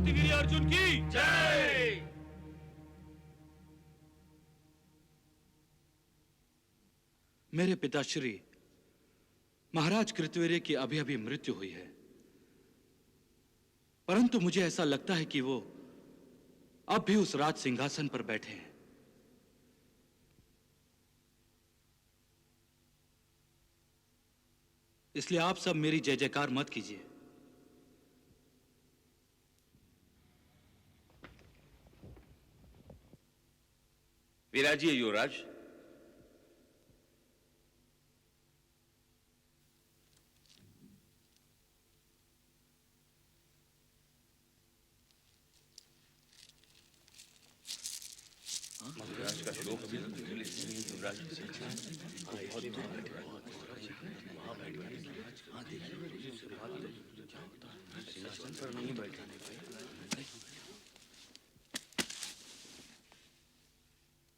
कार्तिवीर्य अर्जुन की जय। मेरे पिताश्री महाराज कृतवीर्य की अभी अभी मृत्यु हुई है, परंतु मुझे ऐसा लगता है कि वो अब भी उस राज सिंहासन पर बैठे हैं। इसलिए आप सब मेरी जय जयकार मत कीजिए। विराजिए युवराज।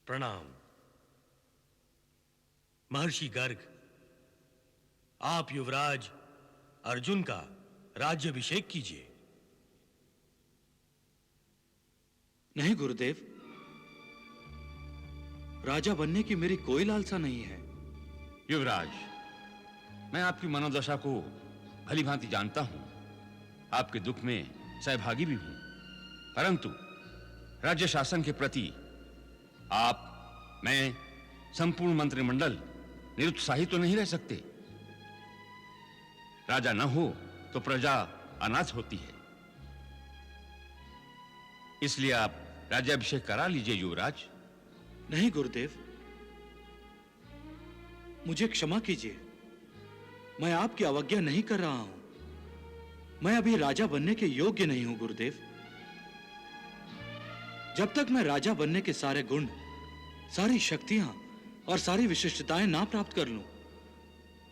प्रणाम। महर्षि गर्ग, आप युवराज अर्जुन का राज्याभिषेक कीजिए। नहीं गुरुदेव, राजा बनने की मेरी कोई लालसा नहीं है। युवराज, मैं आपकी मनोदशा को भली भांति जानता हूं, आपके दुख में सहभागी भी हूं, परंतु राज्य शासन के प्रति आप, मैं, संपूर्ण मंत्रिमंडल निरुत्साहित तो नहीं रह सकते। राजा न हो तो प्रजा अनाथ होती है, इसलिए आप राज्याभिषेक करा लीजिए युवराज। नहीं गुरुदेव, मुझे क्षमा कीजिए, मैं आपकी अवज्ञा नहीं कर रहा हूं। मैं अभी राजा बनने के योग्य नहीं हूं गुरुदेव। जब तक मैं राजा बनने के सारे गुण, सारी शक्तियां और सारी विशिष्टताएं ना प्राप्त कर लूं,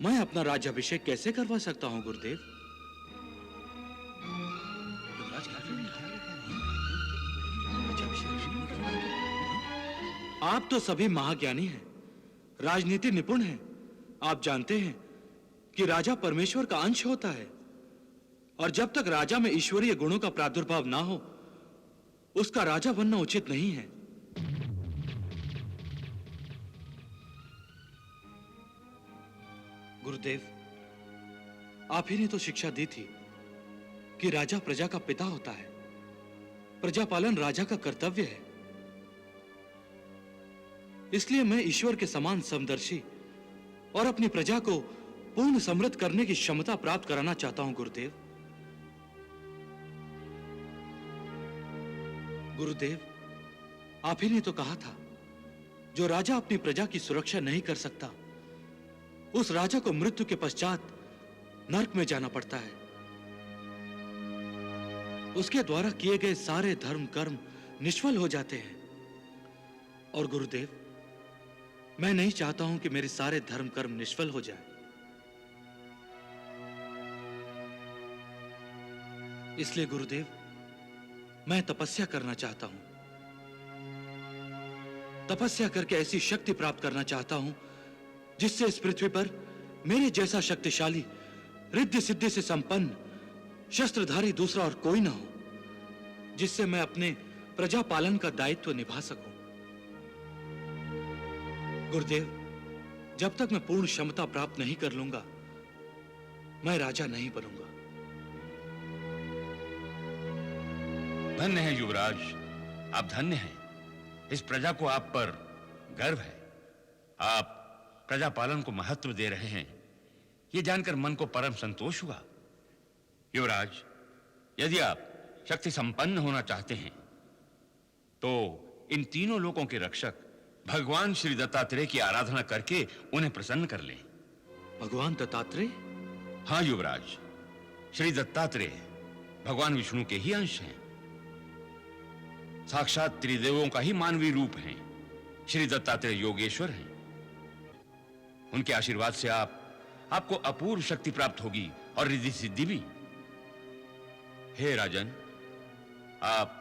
मैं अपना राज्याभिषेक कैसे करवा सकता हूं गुरुदेव? आप तो सभी महाज्ञानी हैं, राजनीति निपुण हैं। आप जानते हैं कि राजा परमेश्वर का अंश होता है, और जब तक राजा में ईश्वरीय गुणों का प्रादुर्भाव ना हो, उसका राजा बनना उचित नहीं है। गुरुदेव, आप ही ने तो शिक्षा दी थी कि राजा प्रजा का पिता होता है, प्रजा पालन राजा का कर्तव्य है। इसलिए मैं ईश्वर के समान समदर्शी और अपनी प्रजा को पूर्ण समृद्ध करने की क्षमता प्राप्त कराना चाहता हूं गुरुदेव। गुरुदेव, आप ही ने तो कहा था, जो राजा अपनी प्रजा की सुरक्षा नहीं कर सकता, उस राजा को मृत्यु के पश्चात नरक में जाना पड़ता है। उसके द्वारा किए गए सारे धर्म कर्म निष्फल हो जाते हैं। और गुरुदेव, मैं नहीं चाहता हूं कि मेरे सारे धर्म कर्म निष्फल हो जाएं। इसलिए गुरुदेव, मैं तपस्या करना चाहता हूं। तपस्या करके ऐसी शक्ति प्राप्त करना चाहता हूं जिससे इस पृथ्वी पर मेरे जैसा शक्तिशाली, रिद्धि सिद्धि से संपन्न, शस्त्रधारी दूसरा और कोई ना हो, जिससे मैं अपने प्रजा पालन का दायित्व निभा सकूं। गुरुदेव, जब तक मैं पूर्ण क्षमता प्राप्त नहीं कर लूंगा, मैं राजा नहीं बनूंगा। धन्य है युवराज, आप धन्य हैं। इस प्रजा को आप पर गर्व है। आप प्रजा पालन को महत्व दे रहे हैं, यह जानकर मन को परम संतोष हुआ। युवराज, यदि आप शक्ति संपन्न होना चाहते हैं तो इन तीनों लोकों के रक्षक भगवान श्री दत्तात्रेय की आराधना करके उन्हें प्रसन्न कर लें। भगवान दत्तात्रेय? हां युवराज, श्री दत्तात्रेय भगवान विष्णु के ही अंश हैं, साक्षात त्रिदेवों का ही मानवीय रूप हैं। श्री दत्तात्रेय योगेश्वर हैं। उनके आशीर्वाद से आपको अपूर्व शक्ति प्राप्त होगी और रिद्धि सिद्धि भी। हे राजन, आप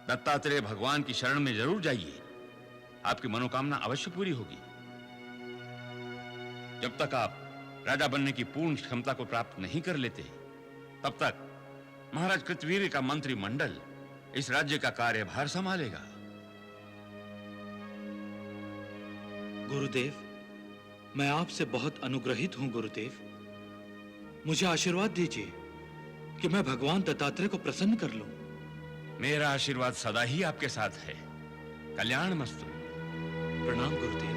दत्तात्रेय भगवान की शरण में जरूर जाइए, आपकी मनोकामना अवश्य पूरी होगी। जब तक आप राजा बनने की पूर्ण क्षमता को प्राप्त नहीं कर लेते, तब तक महाराज कृतवीर का मंत्रिमंडल इस राज्य का कार्यभार संभालेगा। गुरुदेव, मैं आपसे बहुत अनुग्रहित हूं गुरुदेव। मुझे आशीर्वाद दीजिए कि मैं भगवान दत्तात्रेय को प्रसन्न कर लूं। मेरा आशीर्वाद सदा ही आपके साथ है। कल्याण मस्तु। प्रणाम गुरुदेव।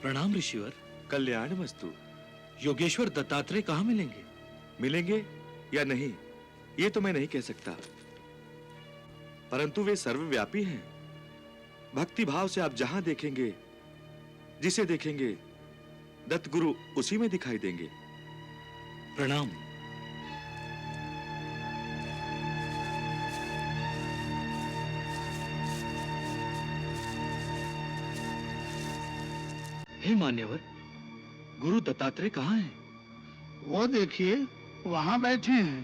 प्रणाम ऋषिवर। कल्याण वस्तु। योगेश्वर दत्तात्रेय कहाँ मिलेंगे? मिलेंगे या नहीं ये तो मैं नहीं कह सकता, परंतु वे सर्वव्यापी हैं। भक्ति भाव से आप जहां देखेंगे, जिसे देखेंगे, दत्त गुरु उसी में दिखाई देंगे। प्रणाम। हे मान्यवर, गुरु दत्तात्रेय कहाँ हैं? वो देखिए वहां बैठे हैं।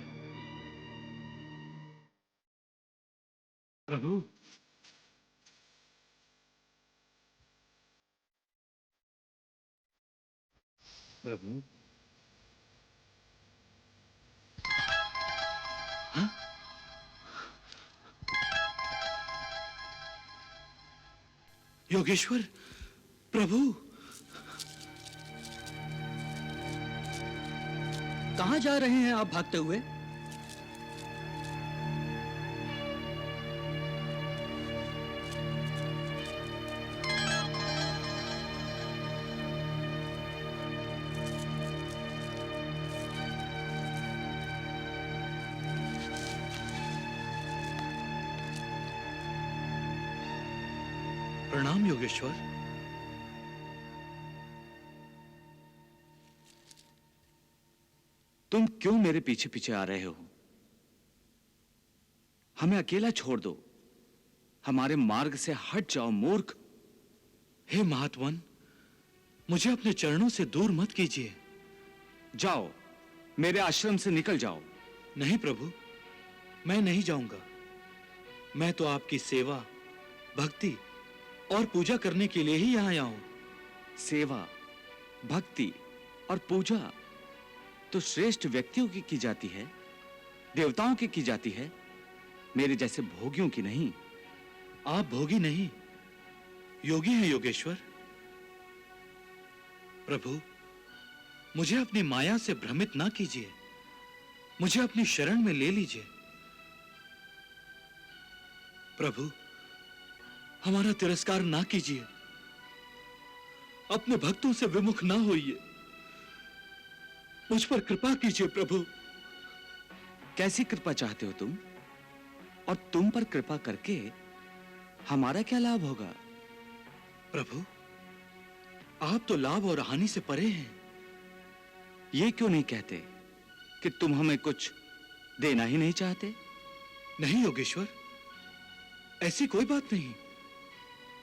प्रभु, प्रभु। हाँ? योगेश्वर, प्रभु। कहां जा रहे हैं आप भागते हुए? प्रणाम योगेश्वर। तुम क्यों मेरे पीछे पीछे आ रहे हो? हमें अकेला छोड़ दो, हमारे मार्ग से हट जाओ मूर्ख। हे महात्मन, मुझे अपने चरणों से दूर मत कीजिए। जाओ, मेरे आश्रम से निकल जाओ। नहीं प्रभु, मैं नहीं जाऊंगा। मैं तो आपकी सेवा, भक्ति और पूजा करने के लिए ही यहां आया हूं। सेवा, भक्ति और पूजा तो श्रेष्ठ व्यक्तियों की जाती है, देवताओं की जाती है, मेरे जैसे भोगियों की नहीं। आप भोगी नहीं, योगी हैं योगेश्वर। प्रभु, मुझे अपनी माया से भ्रमित ना कीजिए। मुझे अपनी शरण में ले लीजिए। प्रभु, हमारा तिरस्कार ना कीजिए। अपने भक्तों से विमुख ना होइए। मुझ पर कृपा कीजिए प्रभु। कैसी कृपा चाहते हो तुम? और तुम पर कृपा करके हमारा क्या लाभ होगा? प्रभु, आप तो लाभ और हानि से परे हैं। ये क्यों नहीं कहते कि तुम हमें कुछ देना ही नहीं चाहते? नहीं योगेश्वर, ऐसी कोई बात नहीं।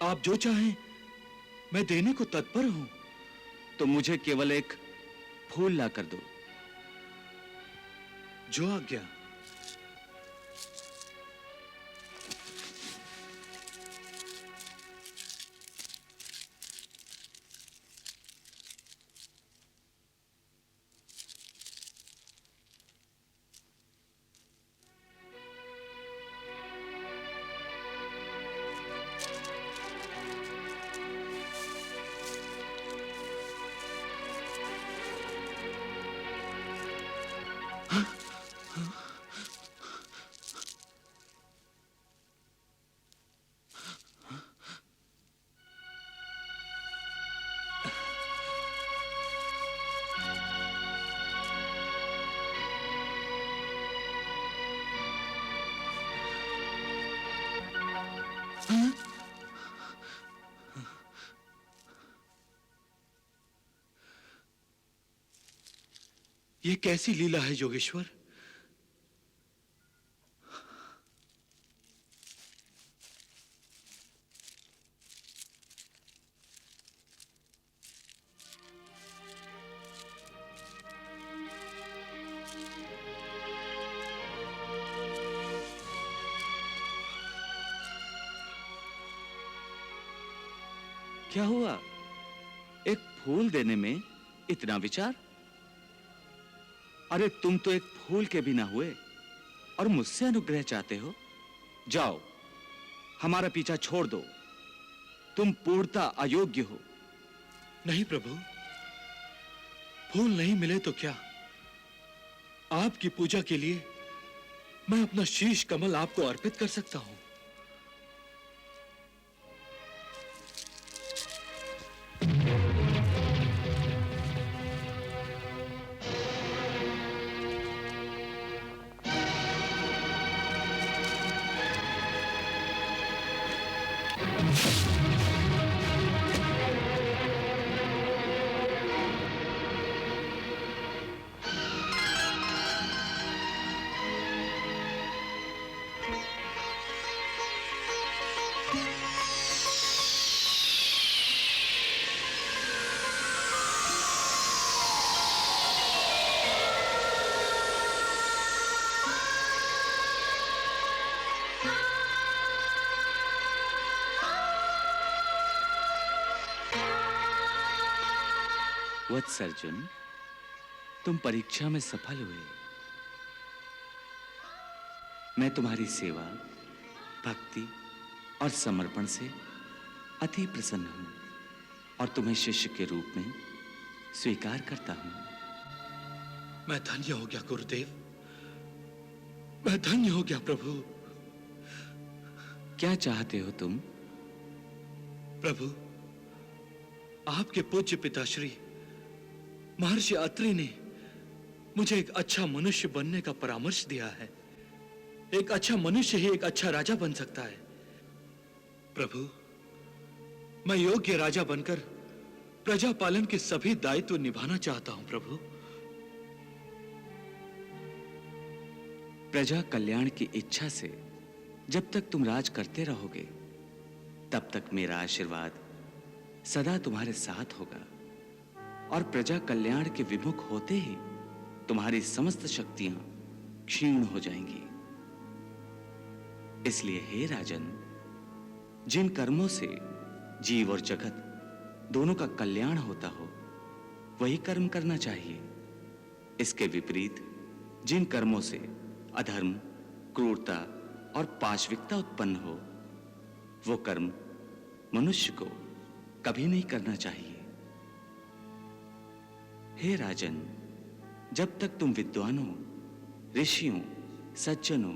आप जो चाहें मैं देने को तत्पर हूं। तो मुझे केवल एक फूल ला कर दो। जो आज्ञा। ये कैसी लीला है योगेश्वर? क्या हुआ? एक फूल देने में इतना विचार? अरे तुम तो एक फूल के भी ना हुए और मुझसे अनुग्रह चाहते हो? जाओ, हमारा पीछा छोड़ दो। तुम पूर्णता अयोग्य हो। नहीं प्रभु, फूल नहीं मिले तो क्या, आपकी पूजा के लिए मैं अपना शीश कमल आपको अर्पित कर सकता हूं। वत्स अर्जुन, तुम परीक्षा में सफल हुए। मैं तुम्हारी सेवा, भक्ति और समर्पण से अति प्रसन्न हूं और तुम्हें शिष्य के रूप में स्वीकार करता हूं। मैं धन्य हो गया गुरुदेव, मैं धन्य हो गया प्रभु। क्या चाहते हो तुम? प्रभु, आपके पूज्य पिताश्री महर्षि अत्रि ने मुझे एक अच्छा मनुष्य बनने का परामर्श दिया है। एक अच्छा मनुष्य ही एक अच्छा राजा बन सकता है। प्रभु, मैं योग्य राजा बनकर प्रजा पालन के सभी दायित्व निभाना चाहता हूं प्रभु। प्रजा कल्याण की इच्छा से जब तक तुम राज करते रहोगे, तब तक मेरा आशीर्वाद सदा तुम्हारे साथ होगा और प्रजा कल्याण के विमुख होते ही तुम्हारी समस्त शक्तियां क्षीण हो जाएंगी। इसलिए हे राजन, जिन कर्मों से जीव और जगत दोनों का कल्याण होता हो, वही कर्म करना चाहिए। इसके विपरीत जिन कर्मों से अधर्म, क्रूरता और पाशविकता उत्पन्न हो, वो कर्म मनुष्य को कभी नहीं करना चाहिए। हे राजन, जब तक तुम विद्वानों, ऋषियों, सज्जनों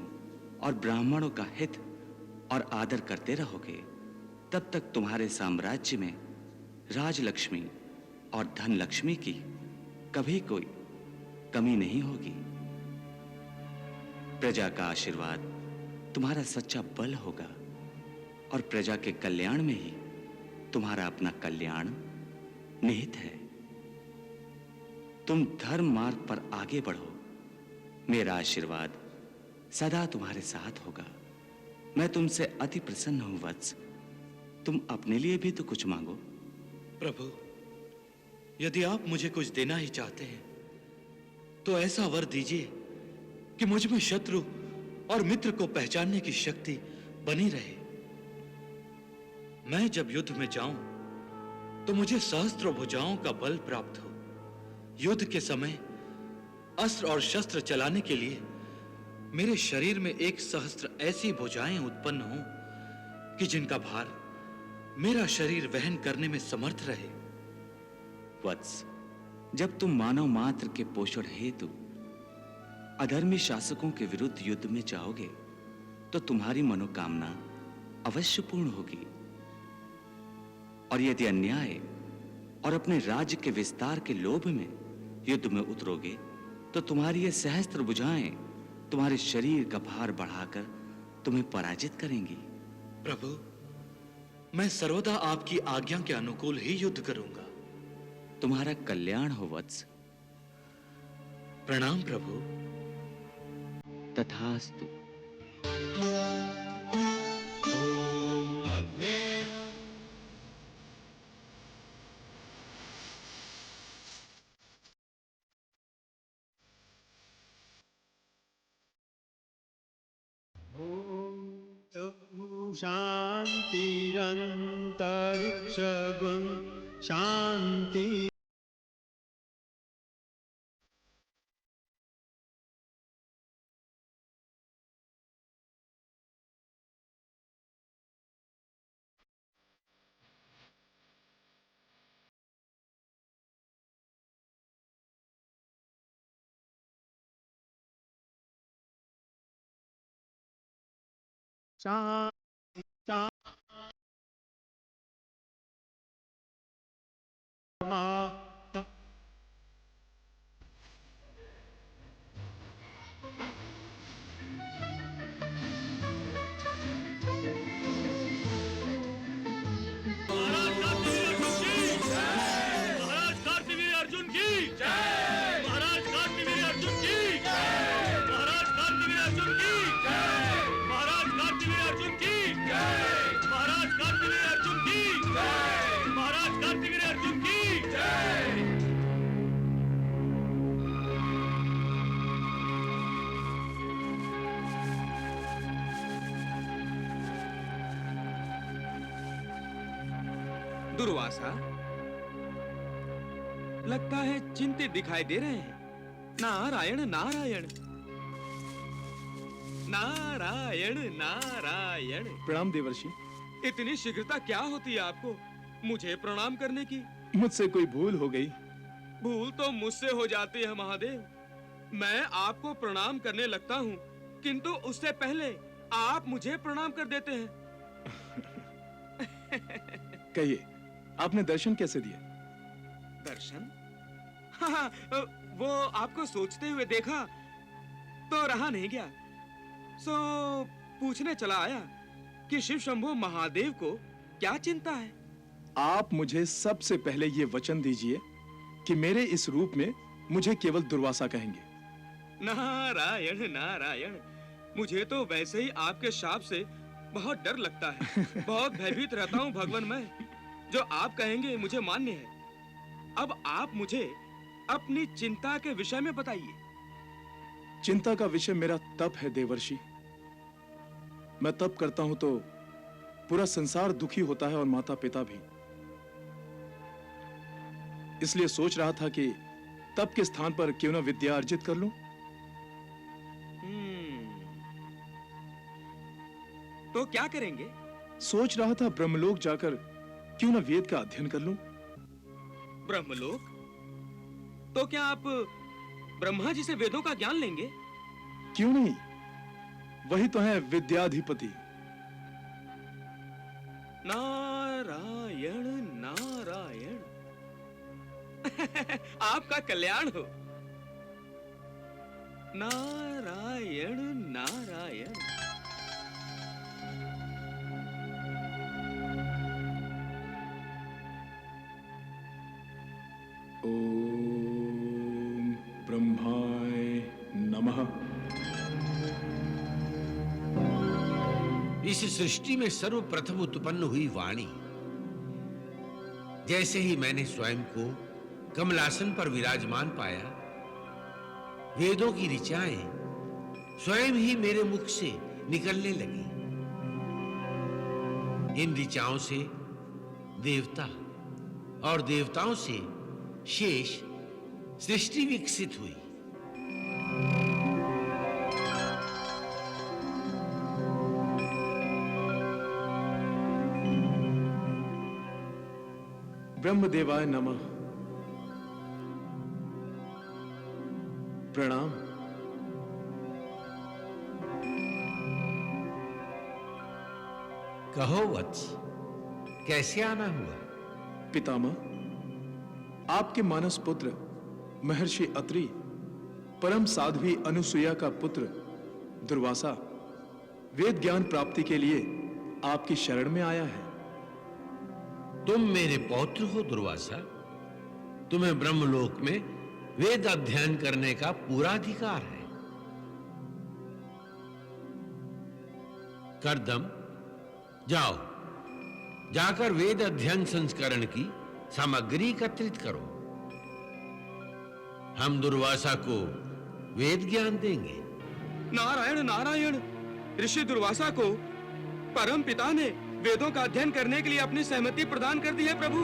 और ब्राह्मणों का हित और आदर करते रहोगे, तब तक तुम्हारे साम्राज्य में राजलक्ष्मी और धनलक्ष्मी की कभी कोई कमी नहीं होगी। प्रजा का आशीर्वाद तुम्हारा सच्चा बल होगा और प्रजा के कल्याण में ही तुम्हारा अपना कल्याण निहित है। तुम धर्म मार्ग पर आगे बढ़ो। मेरा आशीर्वाद सदा तुम्हारे साथ होगा। मैं तुमसे अति प्रसन्न हूं वत्स। तुम अपने लिए भी तो कुछ मांगो। प्रभु, यदि आप मुझे कुछ देना ही चाहते हैं तो ऐसा वर दीजिए कि मुझ में शत्रु और मित्र को पहचानने की शक्ति बनी रहे। मैं जब युद्ध में जाऊं तो मुझे सहस्त्रों भुजाओं का बल प्राप्त हो। युद्ध के समय अस्त्र और शस्त्र चलाने के लिए मेरे शरीर में 1 सहस्त्र ऐसी भुजाएं उत्पन्न हों कि जिनका भार मेरा शरीर वहन करने में समर्थ रहे। वत्स, जब तुम मानव मात्र के पोषण हेतु अधर्मी शासकों के विरुद्ध युद्ध में जाओगे, तो तुम्हारी मनोकामना अवश्य पूर्ण होगी। और यदि अन्याय और अपने राज्य के विस्तार के लोभ में युद्ध में उतरोगे, तो तुम्हारी ये सहस्त्र भुजाएं तुम्हारे शरीर का भार बढ़ाकर तुम्हें पराजित करेंगी। प्रभु, मैं सर्वदा आपकी आज्ञा के अनुकूल ही युद्ध करूंगा। तुम्हारा कल्याण हो वत्स। प्रणाम प्रभु। तथास्तु। शान्तिरन्तरिक्षगुं शान्ति। महाराज कार्तिवीर अर्जुन की जय। महाराज कार्तिवीर अर्जुन की जय। महाराज कार्तिवीर अर्जुन की जय। महाराज कार्तिवीर अर्जुन की जय। महाराज कार्तिवीर अर्जुन की जय। महाराज कार्तिवीर अर्जुन की जय। दुर्वासा, लगता है चिंतित दिखाई दे रहे हैं। नारायण नारायण नारायण नारायण। प्रणाम देवर्षि। इतनी शीघ्रता क्या होती है आपको मुझे प्रणाम करने की? मुझसे कोई भूल हो गई। भूल तो मुझसे हो जाती है महादेव। मैं आपको प्रणाम करने लगता हूँ, किंतु उससे पहले आप मुझे प्रणाम कर देते हैं। कहिए, आपने दर्शन कैसे दिए? दर्शन? हाँ, वो आपको सोचते हुए देखा तो रहा नहीं गया, सो पूछने चला आया कि शिव शंभो महादेव को क्या चिंता है। आप मुझे सबसे पहले ये वचन दीजिए कि मेरे इस रूप में मुझे केवल दुर्वासा कहेंगे। नारायण नारायण, मुझे तो वैसे ही आपके शाप से बहुत डर लगता है। बहुत भयभीत रहता हूँ भगवान मैं। जो आप कहेंगे मुझे मान्य है। अब आप मुझे अपनी चिंता के विषय में बताइए। चिंता का विषय मेरा तप है देवर्षि। मैं तप करता हूं तो पूरा संसार दुखी होता है और माता पिता भी। इसलिए सोच रहा था कि तप के स्थान पर क्यों ना विद्या अर्जित कर लूं। तो क्या करेंगे? सोच रहा था ब्रह्मलोक जाकर क्यों ना वेद का अध्ययन कर लूं। ब्रह्मलोक? तो क्या आप ब्रह्मा जी से वेदों का ज्ञान लेंगे? क्यों नहीं, वही तो है विद्याधिपति। नारायण नारायण। आपका कल्याण हो। नारायण नारायण। ओम ब्रह्माय नमः। इस सृष्टि में सर्वप्रथम उत्पन्न हुई वाणी, जैसे ही मैंने स्वयं को कमलासन पर विराजमान पाया, वेदों की ऋचाएं स्वयं ही मेरे मुख से निकलने लगी। इन ऋचाओं से देवता और देवताओं से शेष सृष्टि विकसित हुई। ब्रह्मदेवाय नमः। प्रणाम। कहो वत्स, कैसे आना हुआ? पितामह, आपके मानस पुत्र महर्षि अत्रि, परम साध्वी अनुसुईया का पुत्र दुर्वासा वेद ज्ञान प्राप्ति के लिए आपकी शरण में आया है। तुम मेरे पौत्र हो दुर्वासा। तुम्हें ब्रह्मलोक में वेद अध्ययन करने का पूरा अधिकार है। कर्दम, जाओ, जाकर वेद अध्ययन संस्करण की सामग्री एकत्रित करो। हम दुर्वासा को वेद ज्ञान देंगे। नारायण नारायण, ऋषि दुर्वासा को परम पिता ने वेदों का अध्ययन करने के लिए अपनी सहमति प्रदान कर दी है प्रभु।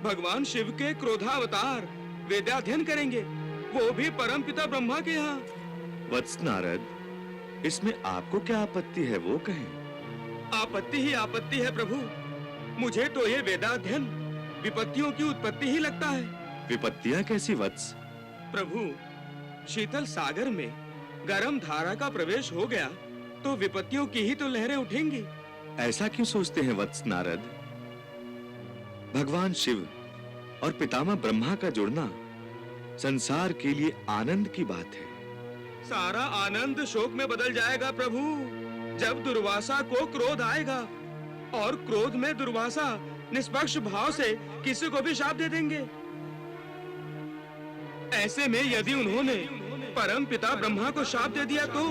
भगवान शिव के क्रोधावतार वेदाध्ययन करेंगे, वो भी परम पिता ब्रह्मा के यहाँ। वत्स नारद, इसमें आपको क्या आपत्ति है वो कहें। आपत्ति ही आपत्ति है प्रभु। मुझे तो ये वेदाध्ययन विपत्तियों की उत्पत्ति ही लगता है। विपत्तियां कैसी वत्स? प्रभु, शीतल सागर में गर्म धारा का प्रवेश हो गया तो विपत्तियों की ही तो लहरें उठेंगी। ऐसा क्यों सोचते हैं वत्स नारद? भगवान शिव और पितामह ब्रह्मा का जुड़ना संसार के लिए आनंद की बात है। सारा आनंद शोक में बदल जाएगा प्रभु, जब दुर्वासा को क्रोध आएगा, और क्रोध में दुर्वासा निष्पक्ष भाव से किसी को भी शाप दे देंगे। ऐसे में यदि उन्होंने परम पिता ब्रह्मा को शाप दे दिया तो